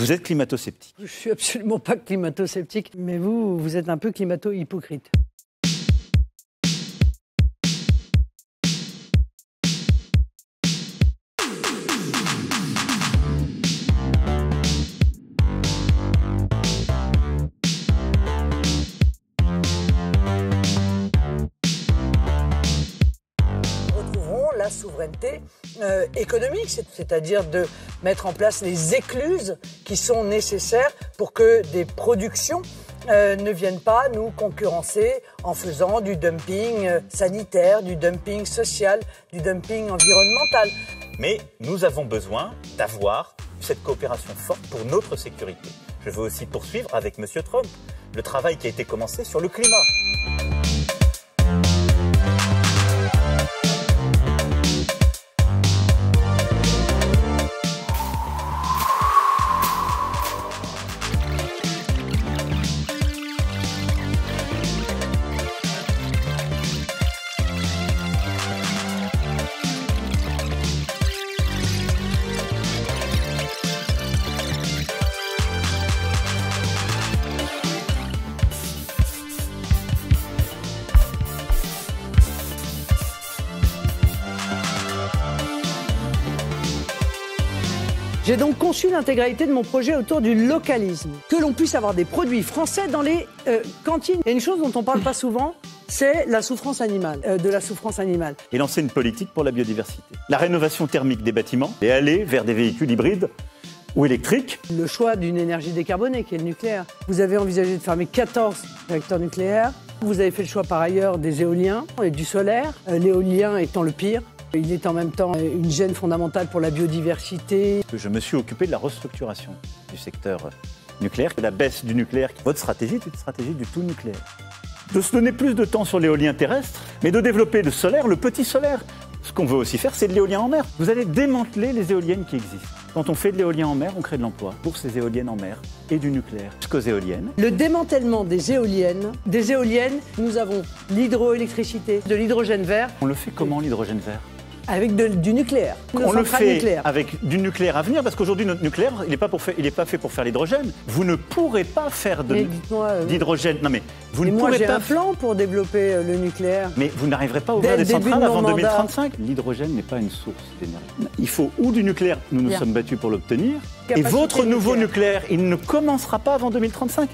Vous êtes climato-sceptique. Je suis absolument pas climato-sceptique, mais vous êtes un peu climato-hypocrite. La souveraineté économique, c'est-à-dire de mettre en place les écluses qui sont nécessaires pour que des productions ne viennent pas nous concurrencer en faisant du dumping sanitaire, du dumping social, du dumping environnemental. Mais nous avons besoin d'avoir cette coopération forte pour notre sécurité. Je veux aussi poursuivre avec M. Trump le travail qui a été commencé sur le climat. J'ai donc conçu l'intégralité de mon projet autour du localisme. Que l'on puisse avoir des produits français dans les cantines. Il y a une chose dont on ne parle pas souvent, c'est la souffrance animale, de la souffrance animale. Et lancer une politique pour la biodiversité. La rénovation thermique des bâtiments et aller vers des véhicules hybrides ou électriques. Le choix d'une énergie décarbonée qui est le nucléaire. Vous avez envisagé de fermer 14 réacteurs nucléaires. Vous avez fait le choix par ailleurs des éoliens et du solaire, l'éolien étant le pire. Il est en même temps une gêne fondamentale pour la biodiversité. Je me suis occupé de la restructuration du secteur nucléaire, la baisse du nucléaire. Votre stratégie est une stratégie du tout nucléaire. De se donner plus de temps sur l'éolien terrestre, mais de développer le solaire, le petit solaire. Ce qu'on veut aussi faire, c'est de l'éolien en mer. Vous allez démanteler les éoliennes qui existent. Quand on fait de l'éolien en mer, on crée de l'emploi pour ces éoliennes en mer et du nucléaire jusqu'aux éoliennes. Le démantèlement des éoliennes, nous avons l'hydroélectricité, de l'hydrogène vert. On le fait comment, l'hydrogène vert ? Avec du nucléaire. On le fait avec du nucléaire à venir, parce qu'aujourd'hui, notre nucléaire, il n'est pas fait pour faire l'hydrogène. Vous ne pourrez pas faire d'hydrogène. Non, mais vous ne pourrez moi, j'ai pas un plan pour développer le nucléaire. Mais vous n'arriverez pas à ouvrir des centrales avant 2035. L'hydrogène n'est pas une source d'énergie. Il faut ou du nucléaire, nous nous sommes battus pour l'obtenir, et votre nouveau nucléaire, il ne commencera pas avant 2035.